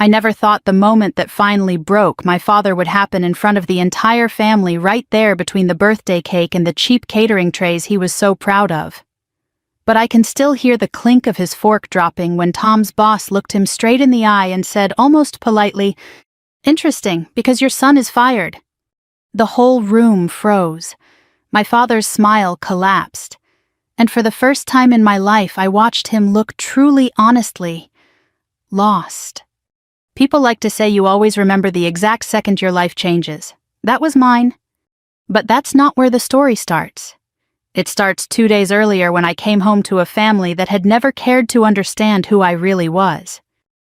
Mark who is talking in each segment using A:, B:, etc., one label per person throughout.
A: I never thought the moment that finally broke my father would happen in front of the entire family right there between the birthday cake and the cheap catering trays he was so proud of. But I can still hear the clink of his fork dropping when Tom's boss looked him straight in the eye and said almost politely, "Interesting, because your son is fired." The whole room froze. My father's smile collapsed. And for the first time in my life, I watched him look truly, honestly lost. People like to say you always remember the exact second your life changes. That was mine. But that's not where the story starts. It starts 2 days earlier when I came home to a family that had never cared to understand who I really was.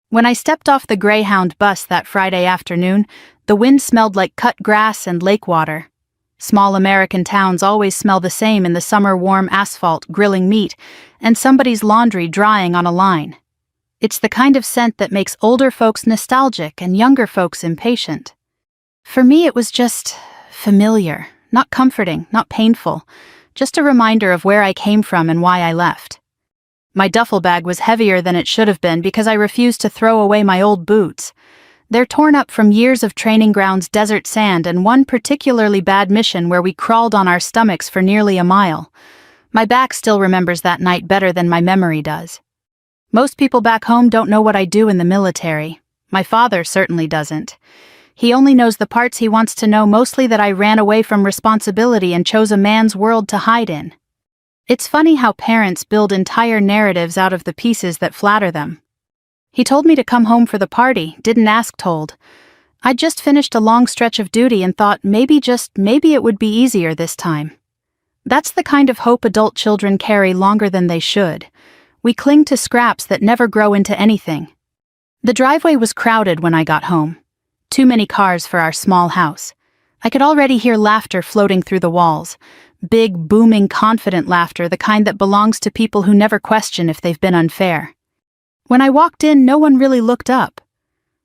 A: When I stepped off the Greyhound bus that Friday afternoon, the wind smelled like cut grass and lake water. Small American towns always smell the same in the summer warm asphalt grilling meat and somebody's laundry drying on a line. It's the kind of scent that makes older folks nostalgic and younger folks impatient. For me, it was just familiar, not comforting, not painful, just a reminder of where I came from and why I left. My duffel bag was heavier than it should have been because I refused to throw away my old boots. They're torn up from years of training grounds, desert sand, and one particularly bad mission where we crawled on our stomachs for nearly a mile. My back still remembers that night better than my memory does. Most people back home don't know what I do in the military. My father certainly doesn't. He only knows the parts he wants to know, mostly that I ran away from responsibility and chose a man's world to hide in. It's funny how parents build entire narratives out of the pieces that flatter them. He told me to come home for the party, didn't ask told. I'd just finished a long stretch of duty and thought maybe it would be easier this time. That's the kind of hope adult children carry longer than they should. We cling to scraps that never grow into anything. The driveway was crowded when I got home. Too many cars for our small house. I could already hear laughter floating through the walls. Big, booming, confident laughter, the kind that belongs to people who never question if they've been unfair. When I walked in, no one really looked up.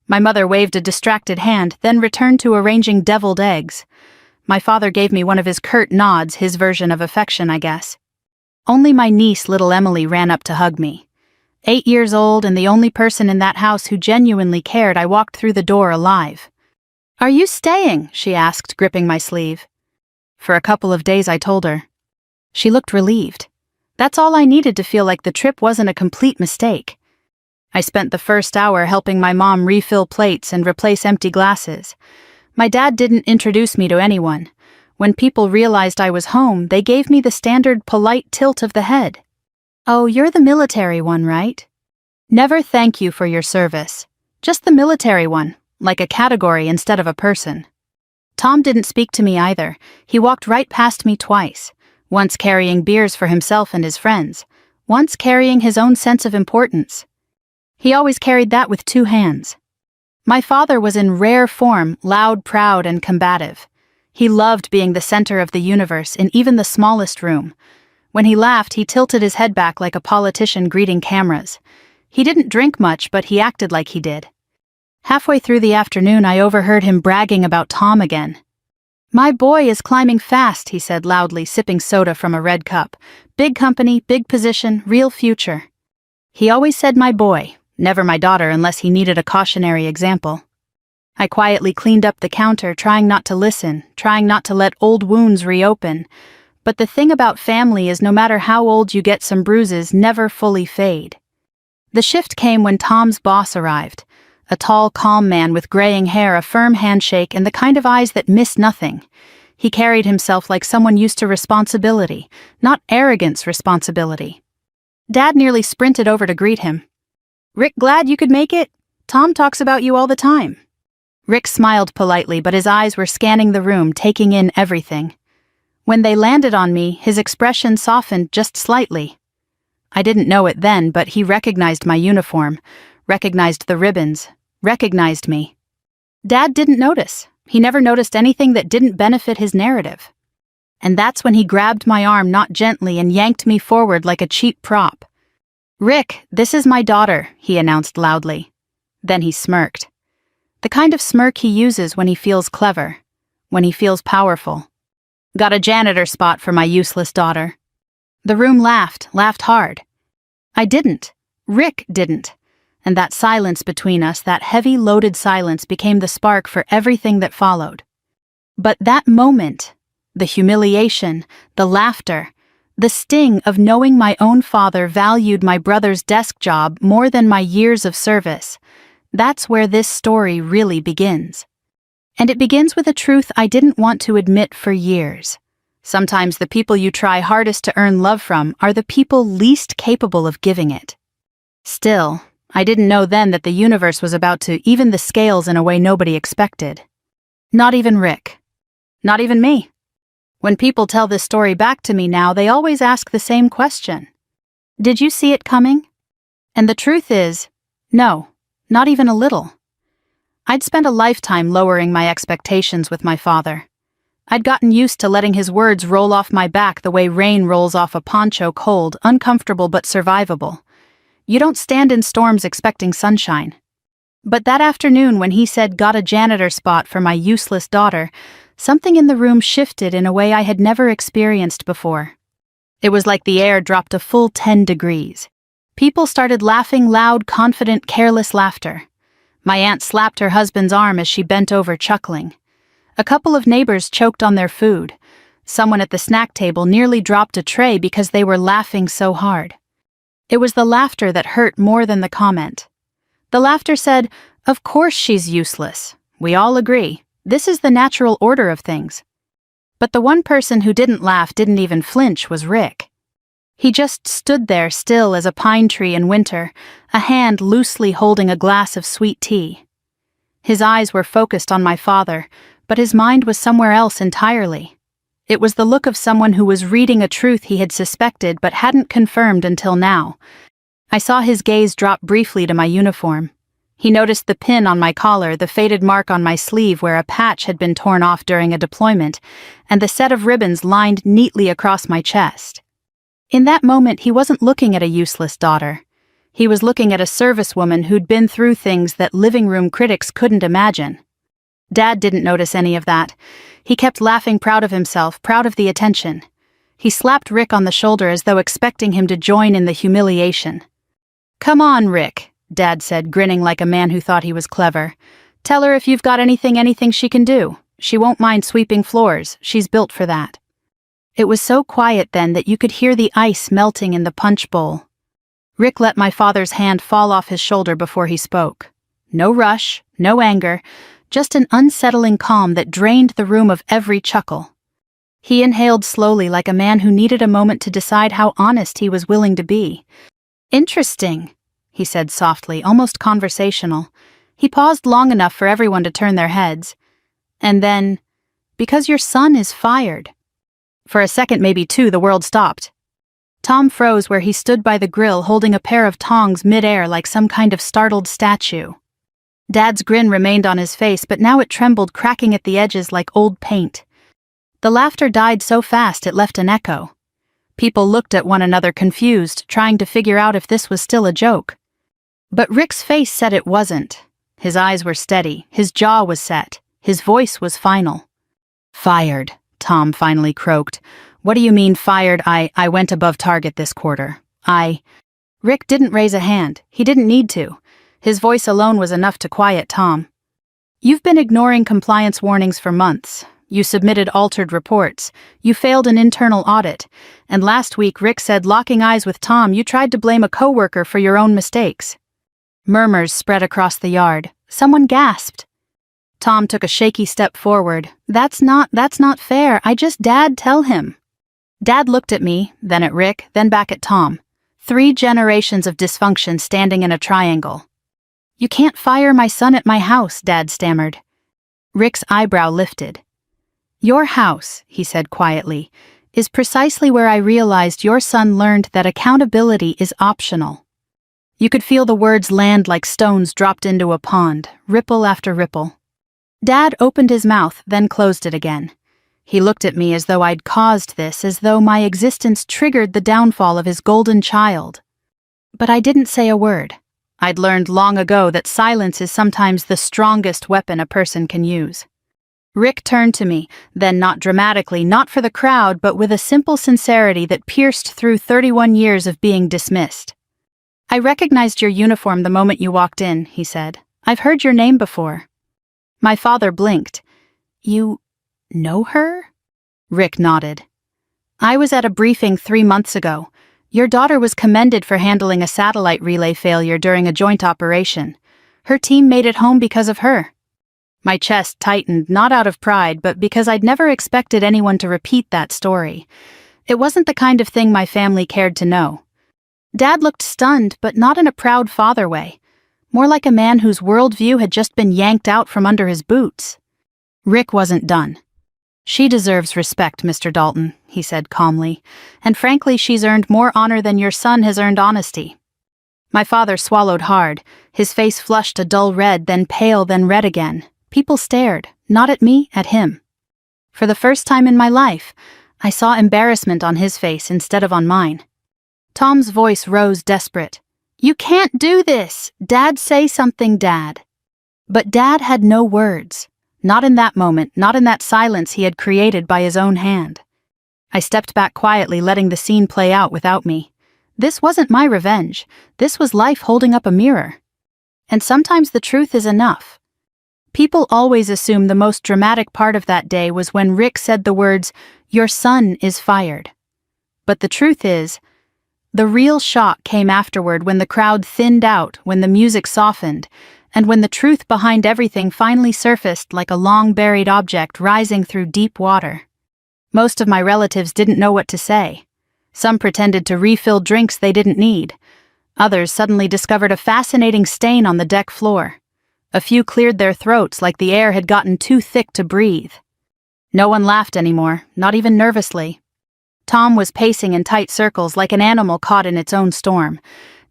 A: My mother waved a distracted hand, then returned to arranging deviled eggs. My father gave me one of his curt nods, his version of affection, I guess. Only my niece, little Emily, ran up to hug me. 8 years old and the only person in that house who genuinely cared, I walked through the door alive. "Are you staying?" she asked, gripping my sleeve. "For a couple of days," I told her. She looked relieved. That's all I needed to feel like the trip wasn't a complete mistake. I spent the first hour helping my mom refill plates and replace empty glasses. My dad didn't introduce me to anyone. When people realized I was home, they gave me the standard polite tilt of the head. "Oh, you're the military one, right?" Never "thank you for your service." Just the military one, like a category instead of a person. Tom didn't speak to me either. He walked right past me twice, once carrying beers for himself and his friends, once carrying his own sense of importance. He always carried that with 2 hands. My father was in rare form, loud, proud, and combative. He loved being the center of the universe in even the smallest room. When he laughed, he tilted his head back like a politician greeting cameras. He didn't drink much, but he acted like he did. Halfway through the afternoon, I overheard him bragging about Tom again. "My boy is climbing fast," he said loudly, sipping soda from a red cup. "Big company, big position, real future." He always said my boy, never my daughter unless he needed a cautionary example. I quietly cleaned up the counter, trying not to listen, trying not to let old wounds reopen. But the thing about family is no matter how old you get, some bruises never fully fade. The shift came when Tom's boss arrived. A tall, calm man with graying hair, a firm handshake, and the kind of eyes that miss nothing. He carried himself like someone used to responsibility, not arrogance responsibility. Dad nearly sprinted over to greet him. "Rick, glad you could make it? Tom talks about you all the time." Rick smiled politely, but his eyes were scanning the room, taking in everything. When they landed on me, his expression softened just slightly. I didn't know it then, but he recognized my uniform, recognized the ribbons, recognized me. Dad didn't notice. He never noticed anything that didn't benefit his narrative. And that's when he grabbed my arm, not gently, and yanked me forward like a cheap prop. "Rick, this is my daughter," he announced loudly. Then he smirked. The kind of smirk he uses when he feels clever, when he feels powerful. "Got a janitor spot for my useless daughter." The room laughed hard. I didn't. Rick didn't. And that silence between us, that heavy, loaded silence, became the spark for everything that followed. But that moment, the humiliation, the laughter, the sting of knowing my own father valued my brother's desk job more than my years of service, that's where this story really begins. And it begins with a truth I didn't want to admit for years. Sometimes the people you try hardest to earn love from are the people least capable of giving it. Still, I didn't know then that the universe was about to even the scales in a way nobody expected. Not even Rick. Not even me. When people tell this story back to me now, they always ask the same question. Did you see it coming? And the truth is, no, not even a little. I'd spent a lifetime lowering my expectations with my father. I'd gotten used to letting his words roll off my back the way rain rolls off a poncho, cold, uncomfortable but survivable. You don't stand in storms expecting sunshine. But that afternoon when he said got a janitor spot for my useless daughter, something in the room shifted in a way I had never experienced before. It was like the air dropped a full 10 degrees. People started laughing loud, confident, careless laughter. My aunt slapped her husband's arm as she bent over chuckling. A couple of neighbors choked on their food. Someone at the snack table nearly dropped a tray because they were laughing so hard. It was the laughter that hurt more than the comment. The laughter said, "Of course she's useless. We all agree. This is the natural order of things." But the one person who didn't laugh, didn't even flinch, was Rick. He just stood there still as a pine tree in winter, a hand loosely holding a glass of sweet tea. His eyes were focused on my father, but his mind was somewhere else entirely. It was the look of someone who was reading a truth he had suspected but hadn't confirmed until now. I saw his gaze drop briefly to my uniform. He noticed the pin on my collar, the faded mark on my sleeve where a patch had been torn off during a deployment, and the set of ribbons lined neatly across my chest. In that moment, he wasn't looking at a useless daughter. He was looking at a servicewoman who'd been through things that living room critics couldn't imagine. Dad didn't notice any of that. He kept laughing, proud of himself, proud of the attention. He slapped Rick on the shoulder as though expecting him to join in the humiliation. "Come on, Rick," Dad said, grinning like a man who thought he was clever. "Tell her if you've got anything she can do. She won't mind sweeping floors. She's built for that." It was so quiet then that you could hear the ice melting in the punch bowl. Rick let my father's hand fall off his shoulder before he spoke. No rush, no anger, just an unsettling calm that drained the room of every chuckle. He inhaled slowly like a man who needed a moment to decide how honest he was willing to be. "Interesting," he said softly, almost conversational. He paused long enough for everyone to turn their heads. And then, "Because your son is fired." For a second, maybe two, the world stopped. Tom froze where he stood by the grill holding a pair of tongs mid-air like some kind of startled statue. Dad's grin remained on his face, but now it trembled, cracking at the edges like old paint. The laughter died so fast it left an echo. People looked at one another confused, trying to figure out if this was still a joke. But Rick's face said it wasn't. His eyes were steady, his jaw was set, his voice was final. "Fired," Tom finally croaked. "What do you mean fired? I went above target this quarter. Rick didn't raise a hand. He didn't need to. His voice alone was enough to quiet Tom. "You've been ignoring compliance warnings for months. You submitted altered reports. You failed an internal audit. And last week, Rick said, locking eyes with Tom, you tried to blame a coworker for your own mistakes." Murmurs spread across the yard. Someone gasped. Tom took a shaky step forward. That's not fair. Dad, tell him." Dad looked at me, then at Rick, then back at Tom. 3 generations of dysfunction standing in a triangle. "You can't fire my son at my house," Dad stammered. Rick's eyebrow lifted. "Your house," he said quietly, "is precisely where I realized your son learned that accountability is optional." You could feel the words land like stones dropped into a pond, ripple after ripple. Dad opened his mouth, then closed it again. He looked at me as though I'd caused this, as though my existence triggered the downfall of his golden child. But I didn't say a word. I'd learned long ago that silence is sometimes the strongest weapon a person can use. Rick turned to me, then not dramatically, not for the crowd, but with a simple sincerity that pierced through 31 years of being dismissed. I recognized your uniform the moment you walked in, he said. I've heard your name before. My father blinked. You know her? Rick nodded. I was at a briefing 3 months ago. Your daughter was commended for handling a satellite relay failure during a joint operation. Her team made it home because of her. My chest tightened, not out of pride, but because I'd never expected anyone to repeat that story. It wasn't the kind of thing my family cared to know. Dad looked stunned, but not in a proud father way. More like a man whose worldview had just been yanked out from under his boots. Rick wasn't done. She deserves respect, Mr. Dalton, he said calmly, and frankly she's earned more honor than your son has earned honesty. My father swallowed hard, his face flushed a dull red, then pale, then red again. People stared, not at me, at him. For the first time in my life, I saw embarrassment on his face instead of on mine. Tom's voice rose desperate. You can't do this! Dad, say something, Dad. But Dad had no words. Not in that moment, not in that silence he had created by his own hand. I stepped back quietly, letting the scene play out without me. This wasn't my revenge. This was life holding up a mirror. And sometimes the truth is enough. People always assume the most dramatic part of that day was when Rick said the words, "Your son is fired." But the truth is, the real shock came afterward, when the crowd thinned out, when the music softened, and when the truth behind everything finally surfaced like a long-buried object rising through deep water. Most of my relatives didn't know what to say. Some pretended to refill drinks they didn't need. Others suddenly discovered a fascinating stain on the deck floor. A few cleared their throats like the air had gotten too thick to breathe. No one laughed anymore, not even nervously. Tom was pacing in tight circles like an animal caught in its own storm.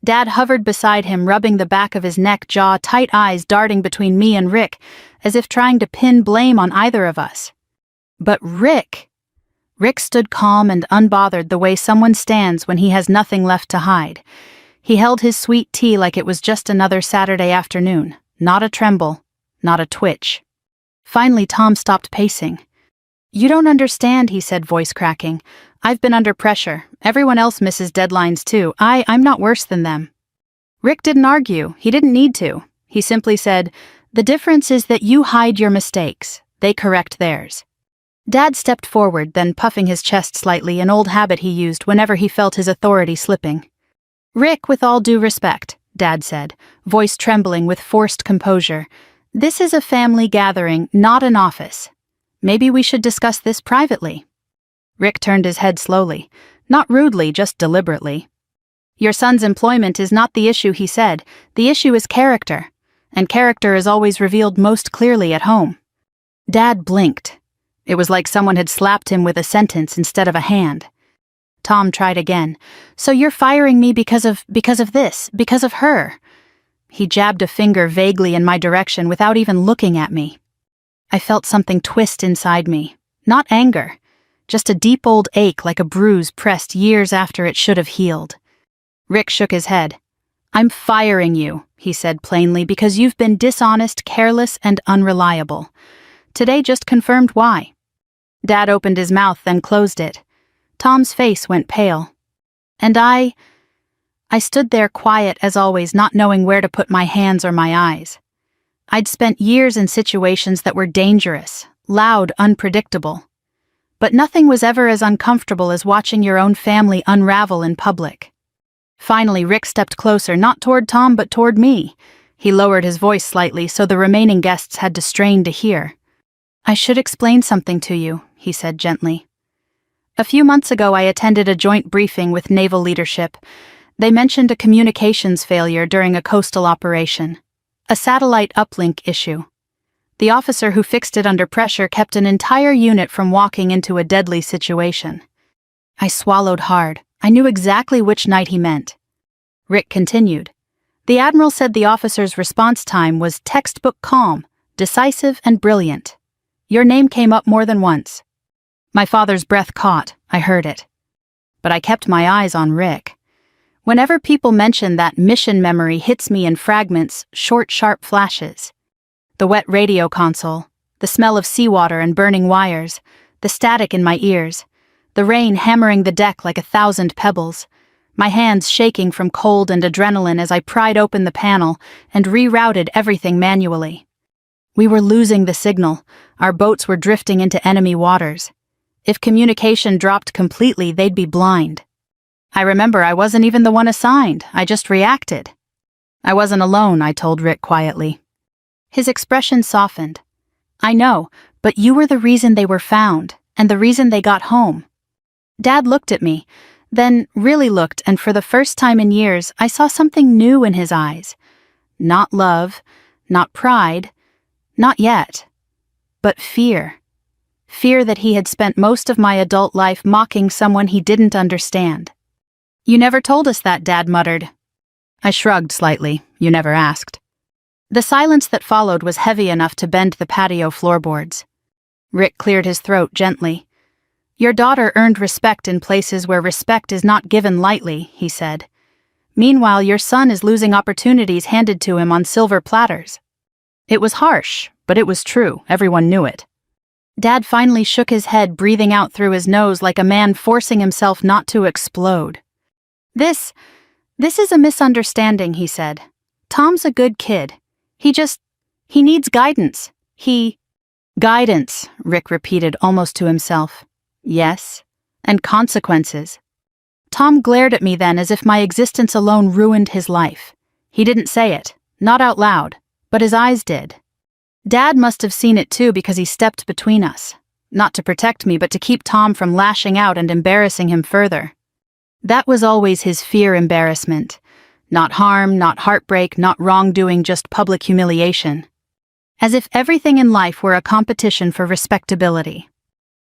A: Dad hovered beside him, rubbing the back of his neck, jaw, tight eyes darting between me and Rick, as if trying to pin blame on either of us. But Rick stood calm and unbothered, the way someone stands when he has nothing left to hide. He held his sweet tea like it was just another Saturday afternoon. Not a tremble, not a twitch. Finally, Tom stopped pacing. You don't understand, he said, voice cracking. I've been under pressure. Everyone else misses deadlines too. I'm not worse than them. Rick didn't argue. He didn't need to. He simply said, the difference is that you hide your mistakes. They correct theirs. Dad stepped forward, then puffing his chest slightly, an old habit he used whenever he felt his authority slipping. Rick, with all due respect, Dad said, voice trembling with forced composure, this is a family gathering, not an office. Maybe we should discuss this privately. Rick turned his head slowly, not rudely, just deliberately. Your son's employment is not the issue, he said. The issue is character, and character is always revealed most clearly at home. Dad blinked. It was like someone had slapped him with a sentence instead of a hand. Tom tried again. So you're firing me because of this, because of her. He jabbed a finger vaguely in my direction without even looking at me. I felt something twist inside me. Not anger, just a deep old ache like a bruise pressed years after it should have healed. Rick shook his head. I'm firing you, he said plainly, because you've been dishonest, careless, and unreliable. Today just confirmed why. Dad opened his mouth, then closed it. Tom's face went pale. And I stood there quiet as always, not knowing where to put my hands or my eyes. I'd spent years in situations that were dangerous, loud, unpredictable. But nothing was ever as uncomfortable as watching your own family unravel in public. Finally, Rick stepped closer, not toward Tom but toward me. He lowered his voice slightly so the remaining guests had to strain to hear. I should explain something to you, he said gently. A few months ago I attended a joint briefing with naval leadership. They mentioned a communications failure during a coastal operation. A satellite uplink issue. The officer who fixed it under pressure kept an entire unit from walking into a deadly situation. I swallowed hard. I knew exactly which night he meant. Rick continued. The Admiral said the officer's response time was textbook calm, decisive, and brilliant. Your name came up more than once. My father's breath caught. I heard it. But I kept my eyes on Rick. Whenever people mention that, mission memory hits me in fragments, short, sharp flashes. The wet radio console, the smell of seawater and burning wires, the static in my ears, the rain hammering the deck like 1,000 pebbles, my hands shaking from cold and adrenaline as I pried open the panel and rerouted everything manually. We were losing the signal. Our boats were drifting into enemy waters. If communication dropped completely, they'd be blind. I remember I wasn't even the one assigned, I just reacted. I wasn't alone, I told Rick quietly. His expression softened. I know, but you were the reason they were found, and the reason they got home. Dad looked at me, then really looked, and for the first time in years, I saw something new in his eyes. Not love, not pride, not yet, but fear. Fear that he had spent most of my adult life mocking someone he didn't understand. You never told us that, Dad muttered. I shrugged slightly. You never asked. The silence that followed was heavy enough to bend the patio floorboards. Rick cleared his throat gently. Your daughter earned respect in places where respect is not given lightly, he said. Meanwhile, your son is losing opportunities handed to him on silver platters. It was harsh, but it was true. Everyone knew it. Dad finally shook his head, breathing out through his nose like a man forcing himself not to explode. This is a misunderstanding, he said. Tom's a good kid. He needs guidance. Guidance, Rick repeated almost to himself. Yes, and consequences. Tom glared at me then as if my existence alone ruined his life. He didn't say it, not out loud, but his eyes did. Dad must have seen it too because he stepped between us, not to protect me but to keep Tom from lashing out and embarrassing him further. That was always his fear, embarrassment. Not harm, not heartbreak, not wrongdoing, just public humiliation. As if everything in life were a competition for respectability.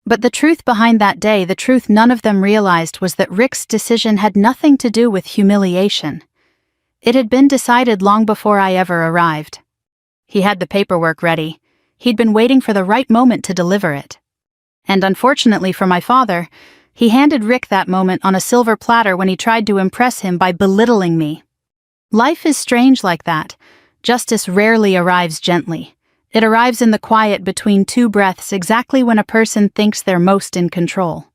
A: But the truth behind that day, the truth none of them realized, was that Rick's decision had nothing to do with humiliation. It had been decided long before I ever arrived. He had the paperwork ready. He'd been waiting for the right moment to deliver it. And unfortunately for my father, he handed Rick that moment on a silver platter when he tried to impress him by belittling me. Life is strange like that. Justice rarely arrives gently. It arrives in the quiet between two breaths, exactly when a person thinks they're most in control.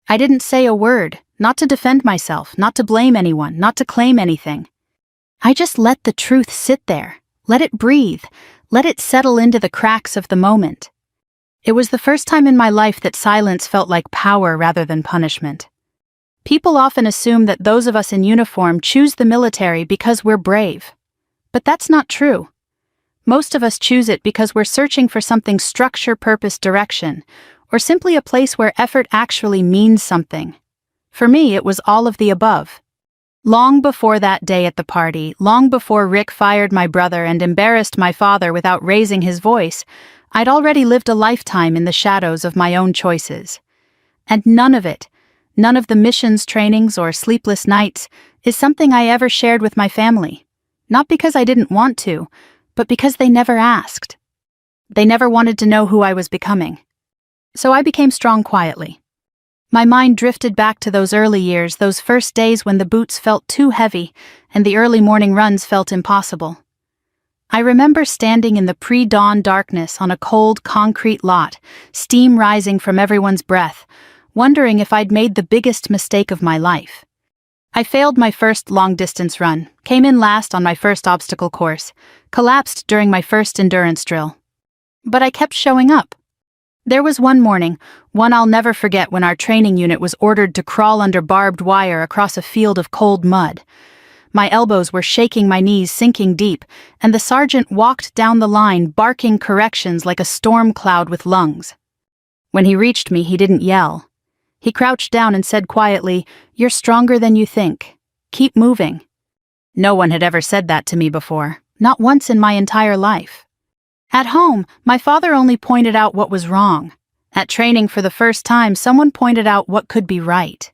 A: I didn't say a word, not to defend myself, not to blame anyone, not to claim anything. I just let the truth sit there, let it breathe, let it settle into the cracks of the moment. It was the first time in my life that silence felt like power rather than punishment. People often assume that those of us in uniform choose the military because we're brave. But that's not true. Most of us choose it because we're searching for something: structure, purpose, direction, or simply a place where effort actually means something. For me, it was all of the above. Long before that day at the party, long before Rick fired my brother and embarrassed my father without raising his voice, I'd already lived a lifetime in the shadows of my own choices. And none of it, none of the missions, trainings, or sleepless nights, is something I ever shared with my family. Not because I didn't want to, but because they never asked. They never wanted to know who I was becoming. So I became strong quietly. My mind drifted back to those early years, those first days when the boots felt too heavy and the early morning runs felt impossible. I remember standing in the pre-dawn darkness on a cold concrete lot, steam rising from everyone's breath, wondering if I'd made the biggest mistake of my life. I failed my first long-distance run, came in last on my first obstacle course, collapsed during my first endurance drill. But I kept showing up. There was one morning, one I'll never forget, when our training unit was ordered to crawl under barbed wire across a field of cold mud. My elbows were shaking, my knees sinking deep, and the sergeant walked down the line barking corrections like a storm cloud with lungs. When he reached me, he didn't yell. He crouched down and said quietly, "You're stronger than you think. Keep moving." No one had ever said that to me before, not once in my entire life. At home, my father only pointed out what was wrong. At training for the first time, someone pointed out what could be right.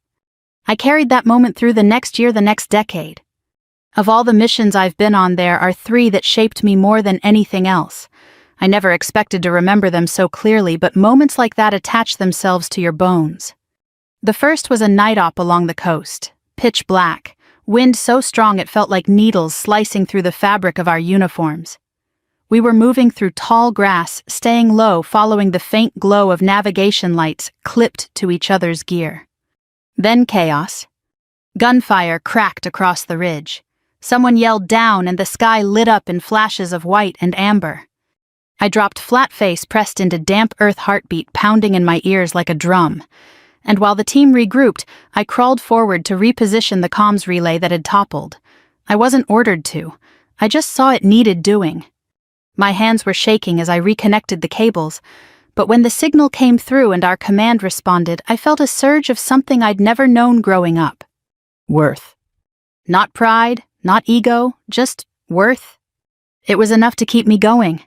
A: I carried that moment through the next year, the next decade. Of all the missions I've been on, there are 3 that shaped me more than anything else. I never expected to remember them so clearly, but moments like that attach themselves to your bones. The first was a night op along the coast, pitch black, wind so strong it felt like needles slicing through the fabric of our uniforms. We were moving through tall grass, staying low, following the faint glow of navigation lights clipped to each other's gear. Then chaos. Gunfire cracked across the ridge. Someone yelled down and the sky lit up in flashes of white and amber. I dropped flat face pressed into damp earth, heartbeat pounding in my ears like a drum. And while the team regrouped, I crawled forward to reposition the comms relay that had toppled. I wasn't ordered to. I just saw it needed doing. My hands were shaking as I reconnected the cables, but when the signal came through and our command responded, I felt a surge of something I'd never known growing up. Worth. Not pride, not ego, just worth. It was enough to keep me going.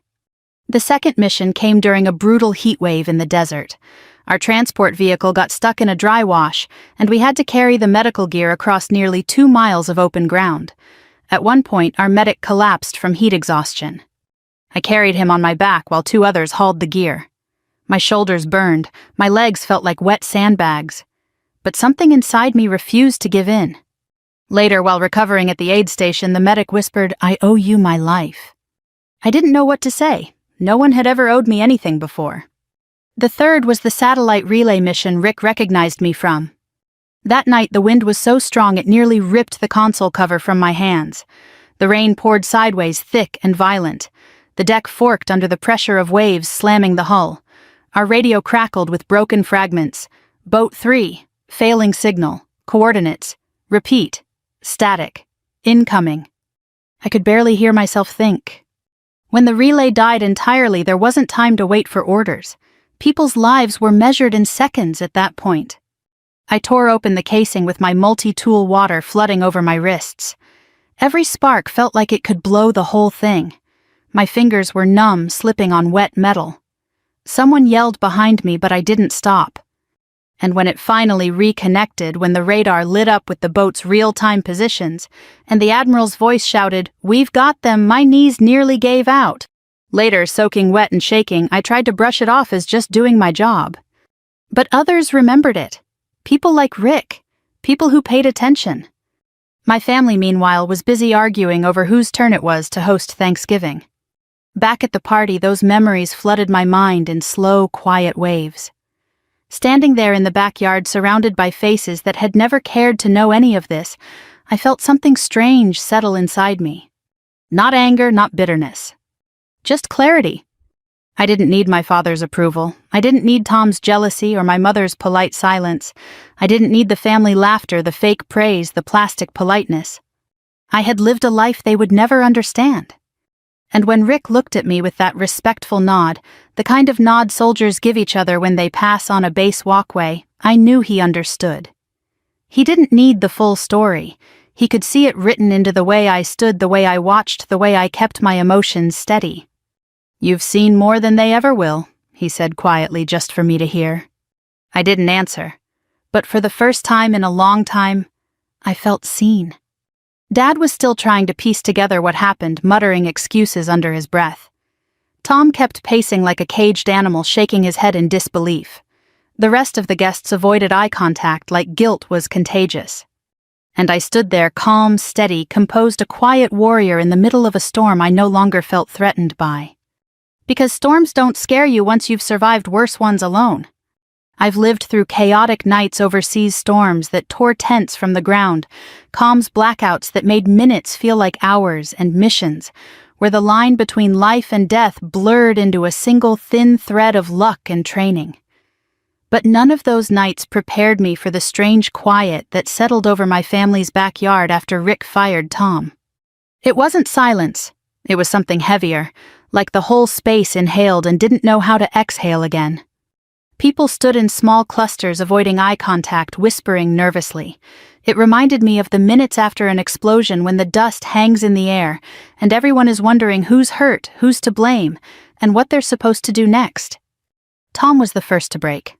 A: The second mission came during a brutal heat wave in the desert. Our transport vehicle got stuck in a dry wash, and we had to carry the medical gear across nearly 2 miles of open ground. At one point, our medic collapsed from heat exhaustion. I carried him on my back while 2 others hauled the gear. My shoulders burned, my legs felt like wet sandbags. But something inside me refused to give in. Later, while recovering at the aid station, the medic whispered, "I owe you my life." I didn't know what to say. No one had ever owed me anything before. The third was the satellite relay mission Rick recognized me from. That night, the wind was so strong it nearly ripped the console cover from my hands. The rain poured sideways, thick and violent. The deck forked under the pressure of waves slamming the hull. Our radio crackled with broken fragments. Boat 3, failing signal, coordinates, repeat, static, incoming. I could barely hear myself think. When the relay died entirely, there wasn't time to wait for orders. People's lives were measured in seconds at that point. I tore open the casing with my multi-tool water flooding over my wrists. Every spark felt like it could blow the whole thing. My fingers were numb, slipping on wet metal. Someone yelled behind me, but I didn't stop. And when it finally reconnected, when the radar lit up with the boat's real-time positions, and the Admiral's voice shouted, "We've got them," my knees nearly gave out. Later, soaking wet and shaking, I tried to brush it off as just doing my job. But others remembered it. People like Rick. People who paid attention. My family, meanwhile, was busy arguing over whose turn it was to host Thanksgiving. Back at the party, those memories flooded my mind in slow, quiet waves. Standing there in the backyard surrounded by faces that had never cared to know any of this, I felt something strange settle inside me. Not anger, not bitterness. Just clarity. I didn't need my father's approval. I didn't need Tom's jealousy or my mother's polite silence. I didn't need the family laughter, the fake praise, the plastic politeness. I had lived a life they would never understand. And when Rick looked at me with that respectful nod, the kind of nod soldiers give each other when they pass on a base walkway, I knew he understood. He didn't need the full story. He could see it written into the way I stood, the way I watched, the way I kept my emotions steady. "You've seen more than they ever will," he said quietly just for me to hear. I didn't answer, but for the first time in a long time, I felt seen. Dad was still trying to piece together what happened, muttering excuses under his breath. Tom kept pacing like a caged animal, shaking his head in disbelief. The rest of the guests avoided eye contact like guilt was contagious. And I stood there, calm, steady, composed, a quiet warrior in the middle of a storm I no longer felt threatened by. Because storms don't scare you once you've survived worse ones alone. I've lived through chaotic nights, overseas storms that tore tents from the ground, comms blackouts that made minutes feel like hours, and missions where the line between life and death blurred into a single thin thread of luck and training. But none of those nights prepared me for the strange quiet that settled over my family's backyard after Rick fired Tom. It wasn't silence. It was something heavier, like the whole space inhaled and didn't know how to exhale again. People stood in small clusters, avoiding eye contact, whispering nervously. It reminded me of the minutes after an explosion when the dust hangs in the air, and everyone is wondering who's hurt, who's to blame, and what they're supposed to do next. Tom was the first to break.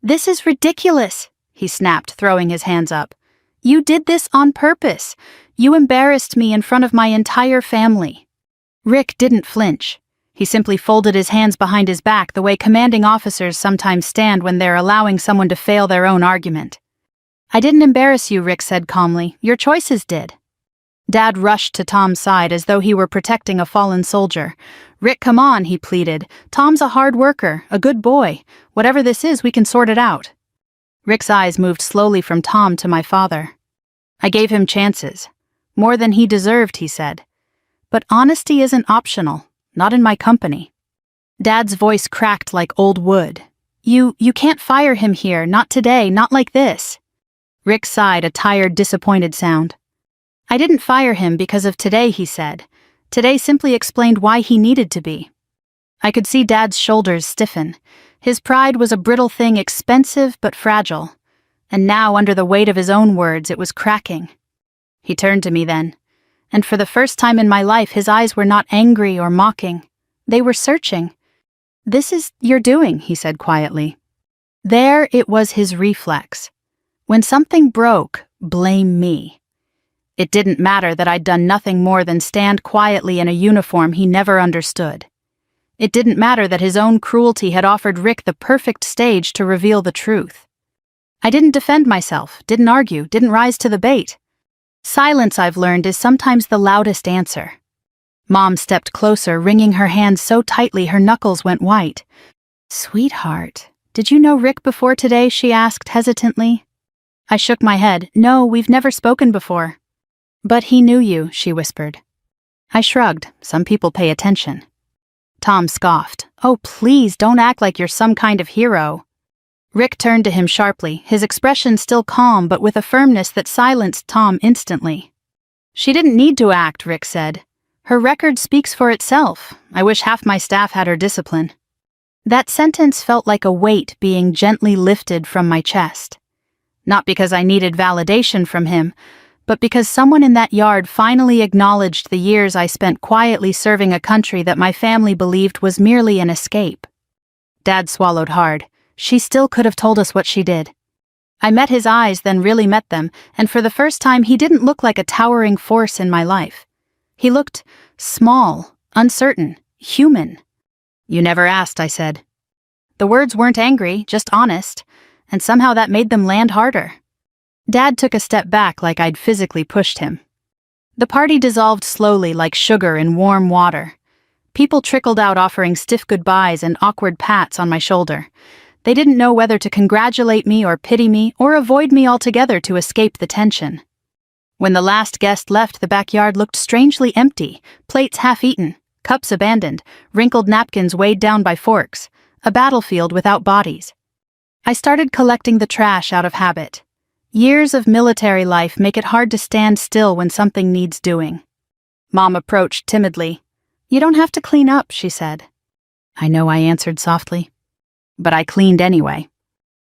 A: "This is ridiculous," he snapped, throwing his hands up. "You did this on purpose. You embarrassed me in front of my entire family." Rick didn't flinch. He simply folded his hands behind his back the way commanding officers sometimes stand when they're allowing someone to fail their own argument. "I didn't embarrass you," Rick said calmly. "Your choices did." Dad rushed to Tom's side as though he were protecting a fallen soldier. "Rick, come on," he pleaded. "Tom's a hard worker, a good boy. Whatever this is, we can sort it out." Rick's eyes moved slowly from Tom to my father. I gave him chances. More than he deserved, he said. But honesty isn't optional, not in my company. Dad's voice cracked like old wood. You can't fire him here, not today, not like this. Rick sighed, a tired, disappointed sound. I didn't fire him because of today, he said. Today simply explained why he needed to be. I could see Dad's shoulders stiffen. His pride was a brittle thing, expensive but fragile. And now, under the weight of his own words, it was cracking. He turned to me then, and for the first time in my life, his eyes were not angry or mocking. They were searching. This is your doing, he said quietly. There it was, his reflex. When something broke, blame me. It didn't matter that I'd done nothing more than stand quietly in a uniform he never understood. It didn't matter that his own cruelty had offered Rick the perfect stage to reveal the truth. I didn't defend myself, didn't argue, didn't rise to the bait. Silence, I've learned, is sometimes the loudest answer. Mom stepped closer, wringing her hands so tightly her knuckles went white. Sweetheart, did you know Rick before today? She asked hesitantly. I shook my head. No, we've never spoken before. But he knew you, she whispered. I shrugged. Some people pay attention. Tom scoffed. Oh, please, don't act like you're some kind of hero. Rick turned to him sharply, his expression still calm but with a firmness that silenced Tom instantly. She didn't need to act, Rick said. Her record speaks for itself. I wish half my staff had her discipline. That sentence felt like a weight being gently lifted from my chest. Not because I needed validation from him, but because someone in that yard finally acknowledged the years I spent quietly serving a country that my family believed was merely an escape. Dad swallowed hard. She still could have told us what she did. I met his eyes, then really met them, and for the first time he didn't look like a towering force in my life. He looked small, uncertain, human. You never asked, I said. The words weren't angry, just honest, and somehow that made them land harder. Dad took a step back like I'd physically pushed him. The party dissolved slowly like sugar in warm water. People trickled out offering stiff goodbyes and awkward pats on my shoulder. They didn't know whether to congratulate me or pity me or avoid me altogether to escape the tension. When the last guest left, the backyard looked strangely empty, plates half-eaten, cups abandoned, wrinkled napkins weighed down by forks, a battlefield without bodies. I started collecting the trash out of habit. Years of military life make it hard to stand still when something needs doing. Mom approached timidly. You don't have to clean up, she said. I know, I answered softly. But I cleaned anyway.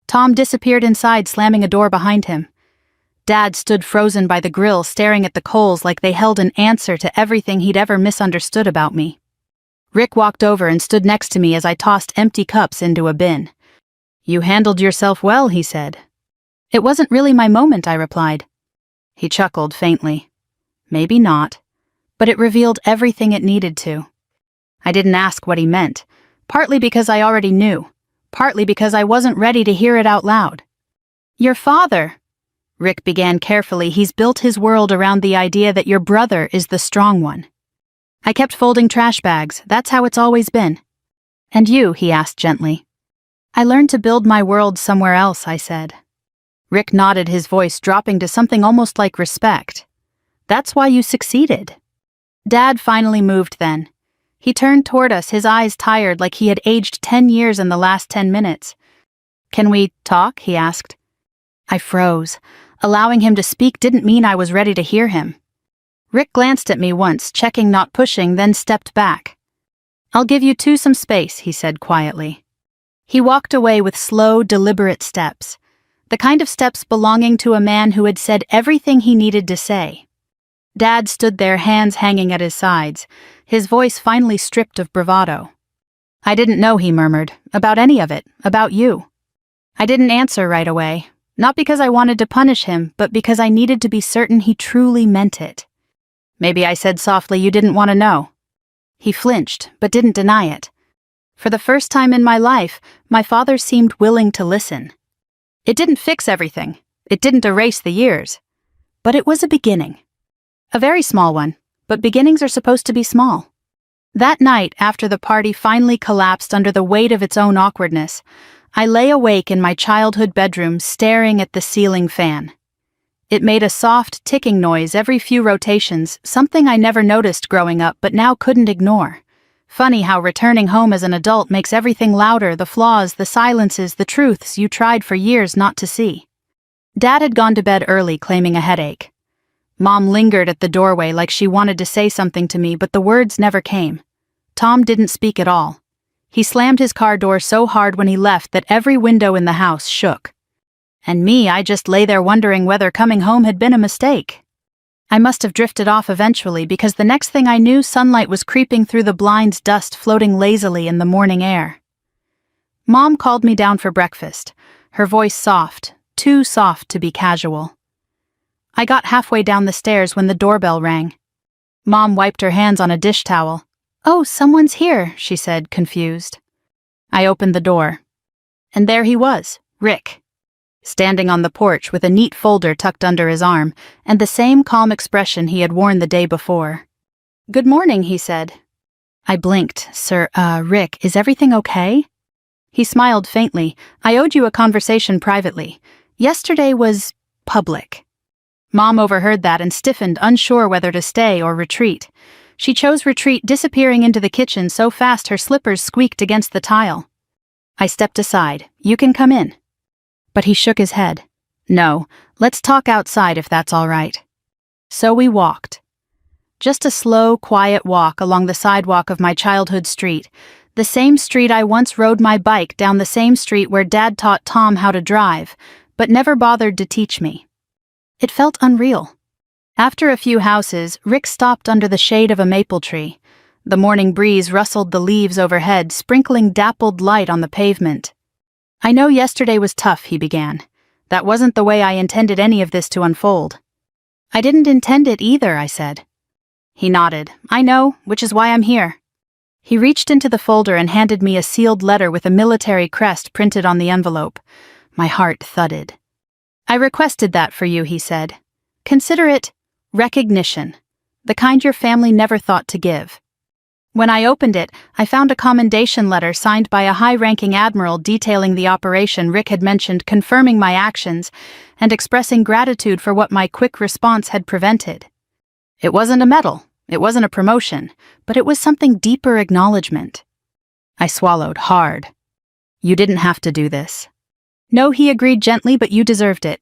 A: Tom disappeared inside, slamming a door behind him. Dad stood frozen by the grill, staring at the coals like they held an answer to everything he'd ever misunderstood about me. Rick walked over and stood next to me as I tossed empty cups into a bin. You handled yourself well, he said. It wasn't really my moment, I replied. He chuckled faintly. Maybe not, but it revealed everything it needed to. I didn't ask what he meant, partly because I already knew, partly because I wasn't ready to hear it out loud. Your father, Rick began carefully, he's built his world around the idea that your brother is the strong one. I kept folding trash bags, that's how it's always been. And you, he asked gently. I learned to build my world somewhere else, I said. Rick nodded, his voice dropping to something almost like respect. That's why you succeeded. Dad finally moved then. He turned toward us, his eyes tired like he had aged 10 years in the last 10 minutes. Can we talk? He asked. I froze. Allowing him to speak didn't mean I was ready to hear him. Rick glanced at me once, checking not pushing, then stepped back. I'll give you two some space, he said quietly. He walked away with slow, deliberate steps, the kind of steps belonging to a man who had said everything he needed to say. Dad stood there, hands hanging at his sides, his voice finally stripped of bravado. I didn't know, he murmured, about any of it, about you. I didn't answer right away, not because I wanted to punish him, but because I needed to be certain he truly meant it. Maybe I said softly, you didn't want to know. He flinched, but didn't deny it. For the first time in my life, my father seemed willing to listen. It didn't fix everything. It didn't erase the years. But it was a beginning. A very small one, but beginnings are supposed to be small. That night, after the party finally collapsed under the weight of its own awkwardness, I lay awake in my childhood bedroom staring at the ceiling fan. It made a soft, ticking noise every few rotations, something I never noticed growing up but now couldn't ignore. Funny how returning home as an adult makes everything louder, the flaws, the silences, the truths you tried for years not to see. Dad had gone to bed early, claiming a headache. Mom lingered at the doorway like she wanted to say something to me, but the words never came. Tom didn't speak at all. He slammed his car door so hard when he left that every window in the house shook. And me, I just lay there wondering whether coming home had been a mistake. I must have drifted off eventually, because the next thing I knew, sunlight was creeping through the blinds, dust floating lazily in the morning air. Mom called me down for breakfast, her voice soft, too soft to be casual. I got halfway down the stairs when the doorbell rang. Mom wiped her hands on a dish towel. "Oh, someone's here," she said, confused. I opened the door. And there he was, Rick, standing on the porch with a neat folder tucked under his arm and the same calm expression he had worn the day before. "Good morning," he said. I blinked. "Sir, Rick, is everything okay?" He smiled faintly. "I owed you a conversation privately. Yesterday was public." Mom overheard that and stiffened, unsure whether to stay or retreat. She chose retreat, disappearing into the kitchen so fast her slippers squeaked against the tile. I stepped aside. "You can come in." But he shook his head. "No, let's talk outside if that's all right." So we walked. Just a slow, quiet walk along the sidewalk of my childhood street, the same street I once rode my bike down, the same street where Dad taught Tom how to drive, but never bothered to teach me. It felt unreal. After a few houses, Rick stopped under the shade of a maple tree. The morning breeze rustled the leaves overhead, sprinkling dappled light on the pavement. "I know yesterday was tough," he began. "That wasn't the way I intended any of this to unfold." "I didn't intend it either," I said. He nodded. "I know, which is why I'm here." He reached into the folder and handed me a sealed letter with a military crest printed on the envelope. My heart thudded. "I requested that for you," he said. "Consider it recognition, the kind your family never thought to give." When I opened it, I found a commendation letter signed by a high-ranking admiral detailing the operation Rick had mentioned, confirming my actions and expressing gratitude for what my quick response had prevented. It wasn't a medal, it wasn't a promotion, but it was something deeper: acknowledgement. I swallowed hard. "You didn't have to do this." "No," he agreed gently, "but you deserved it."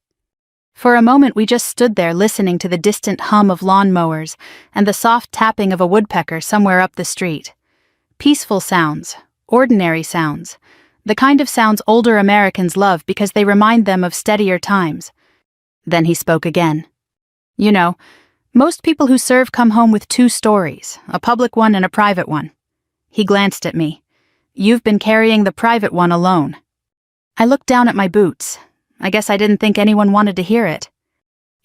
A: For a moment we just stood there, listening to the distant hum of lawn mowers and the soft tapping of a woodpecker somewhere up the street. Peaceful sounds, ordinary sounds, the kind of sounds older Americans love because they remind them of steadier times. Then he spoke again. "You know, most people who serve come home with two stories, a public one and a private one." He glanced at me. "You've been carrying the private one alone." I looked down at my boots. I guess I didn't think anyone wanted to hear it.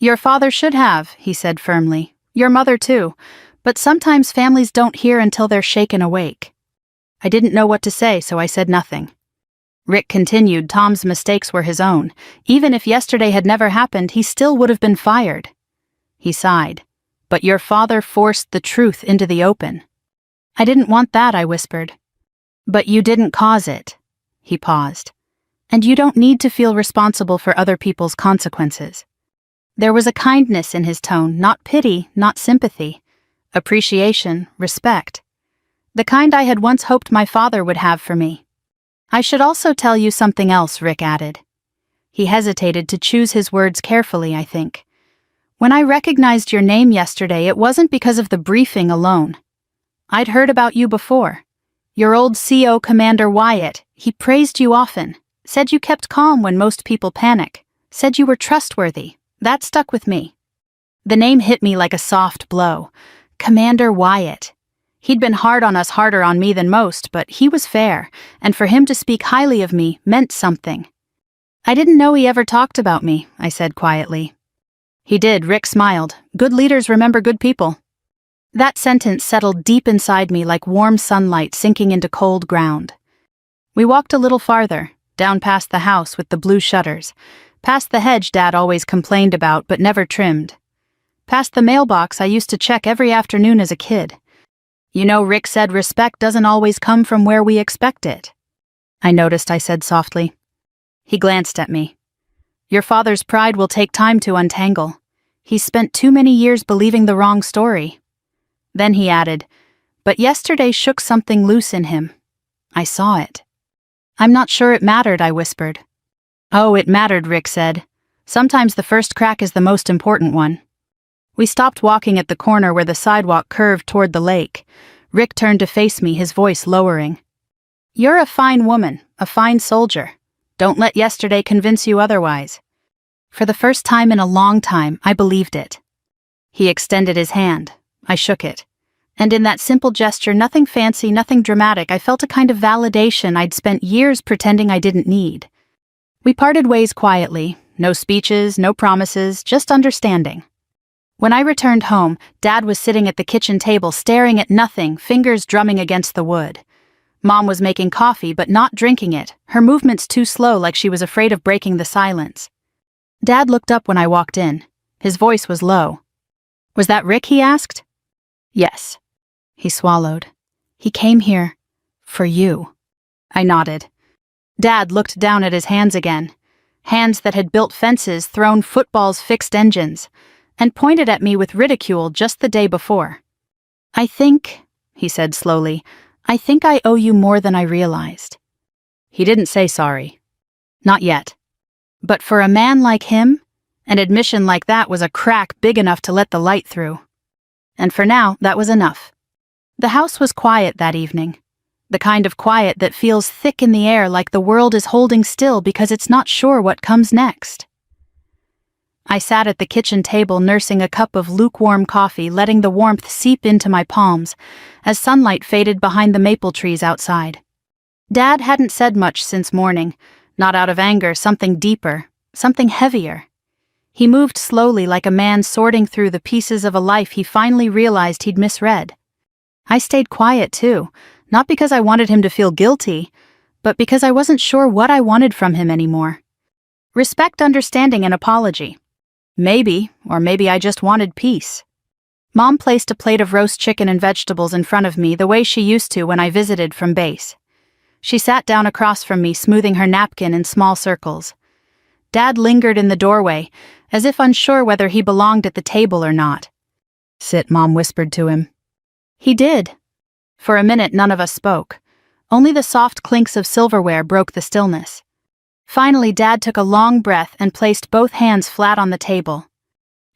A: "Your father should have," he said firmly. "Your mother too. But sometimes families don't hear until they're shaken awake." I didn't know what to say, so I said nothing. Rick continued. "Tom's mistakes were his own. Even if yesterday had never happened, he still would have been fired." He sighed. "But your father forced the truth into the open." "I didn't want that," I whispered. "But you didn't cause it." He paused. "And you don't need to feel responsible for other people's consequences." There was a kindness in his tone, not pity, not sympathy. Appreciation, respect. The kind I had once hoped my father would have for me. "I should also tell you something else," Rick added. He hesitated, to choose his words carefully, I think. "When I recognized your name yesterday, it wasn't because of the briefing alone. I'd heard about you before. Your old CO, Commander Wyatt, he praised you often. Said you kept calm when most people panic. Said you were trustworthy. That stuck with me." The name hit me like a soft blow. Commander Wyatt. He'd been hard on us, harder on me than most, but he was fair, and for him to speak highly of me meant something. "I didn't know he ever talked about me," I said quietly. "He did," Rick smiled. "Good leaders remember good people." That sentence settled deep inside me like warm sunlight sinking into cold ground. We walked a little farther, down past the house with the blue shutters, past the hedge Dad always complained about but never trimmed, past the mailbox I used to check every afternoon as a kid. "You know, Rick said respect doesn't always come from where we expect it." I noticed I said softly. He glanced at me. Your father's pride will take time to untangle. He's spent too many years believing the wrong story. Then he added, but yesterday shook something loose in him. I saw it. I'm not sure it mattered, I whispered. Oh, it mattered, Rick said. Sometimes the first crack is the most important one. We stopped walking at the corner where the sidewalk curved toward the lake. Rick turned to face me, his voice lowering. You're a fine woman, a fine soldier. Don't let yesterday convince you otherwise. For the first time in a long time, I believed it. He extended his hand. I shook it. And in that simple gesture, nothing fancy, nothing dramatic, I felt a kind of validation I'd spent years pretending I didn't need. We parted ways quietly. No speeches, no promises, just understanding. When I returned home, Dad was sitting at the kitchen table staring at nothing, fingers drumming against the wood. Mom was making coffee but not drinking it, her movements too slow like she was afraid of breaking the silence. Dad looked up when I walked in. His voice was low. Was that Rick, he asked? Yes. He swallowed. He came here for you. I nodded. Dad looked down at his hands again. Hands that had built fences, thrown footballs, fixed engines, and pointed at me with ridicule just the day before. I think, he said slowly, I think I owe you more than I realized. He didn't say sorry. Not yet. But for a man like him, an admission like that was a crack big enough to let the light through. And for now, that was enough. The house was quiet that evening. The kind of quiet that feels thick in the air like the world is holding still because it's not sure what comes next. I sat at the kitchen table nursing a cup of lukewarm coffee, letting the warmth seep into my palms as sunlight faded behind the maple trees outside. Dad hadn't said much since morning, not out of anger, something deeper, something heavier. He moved slowly like a man sorting through the pieces of a life he finally realized he'd misread. I stayed quiet too. Not because I wanted him to feel guilty, but because I wasn't sure what I wanted from him anymore. Respect, understanding, and apology. Maybe, or maybe I just wanted peace. Mom placed a plate of roast chicken and vegetables in front of me the way she used to when I visited from base. She sat down across from me, smoothing her napkin in small circles. Dad lingered in the doorway, as if unsure whether he belonged at the table or not. Sit, Mom whispered to him. He did. For a minute, none of us spoke. Only the soft clinks of silverware broke the stillness. Finally, Dad took a long breath and placed both hands flat on the table.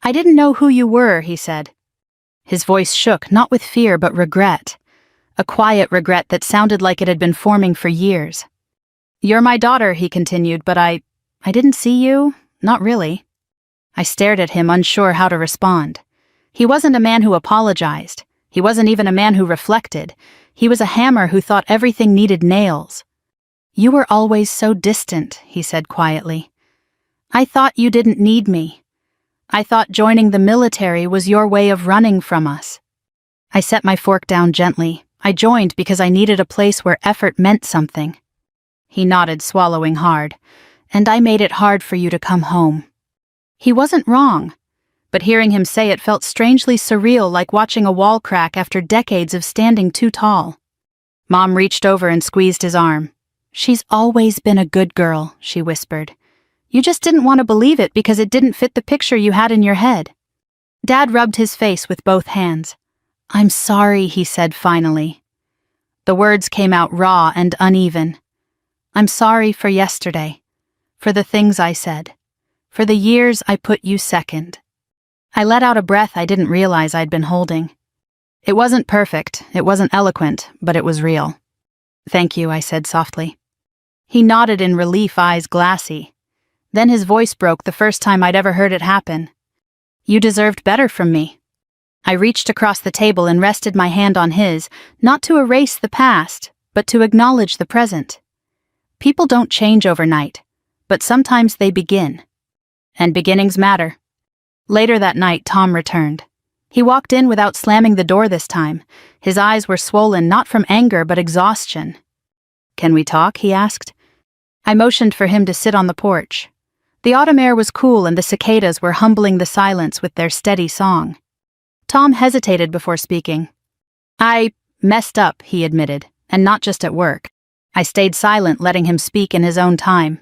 A: I didn't know who you were, he said. His voice shook, not with fear but regret. A quiet regret that sounded like it had been forming for years. You're my daughter, he continued, but I didn't see you, not really. I stared at him, unsure how to respond. He wasn't a man who apologized. He wasn't even a man who reflected. He was a hammer who thought everything needed nails. You were always so distant, he said quietly. I thought you didn't need me. I thought joining the military was your way of running from us. I set my fork down gently. I joined because I needed a place where effort meant something. He nodded, swallowing hard. And I made it hard for you to come home. He wasn't wrong. But hearing him say it felt strangely surreal, like watching a wall crack after decades of standing too tall. Mom reached over and squeezed his arm. She's always been a good girl, she whispered. You just didn't want to believe it because it didn't fit the picture you had in your head. Dad rubbed his face with both hands. I'm sorry, he said finally. The words came out raw and uneven. I'm sorry for yesterday, for the things I said, for the years I put you second. I let out a breath I didn't realize I'd been holding. It wasn't perfect, it wasn't eloquent, but it was real. Thank you, I said softly. He nodded in relief, eyes glassy. Then his voice broke, the first time I'd ever heard it happen. You deserved better from me. I reached across the table and rested my hand on his, not to erase the past, but to acknowledge the present. People don't change overnight, but sometimes they begin. And beginnings matter. Later that night, Tom returned. He walked in without slamming the door this time. His eyes were swollen, not from anger, but exhaustion. Can we talk? He asked. I motioned for him to sit on the porch. The autumn air was cool and the cicadas were humbling the silence with their steady song. Tom hesitated before speaking. I messed up, he admitted, and not just at work. I stayed silent, letting him speak in his own time.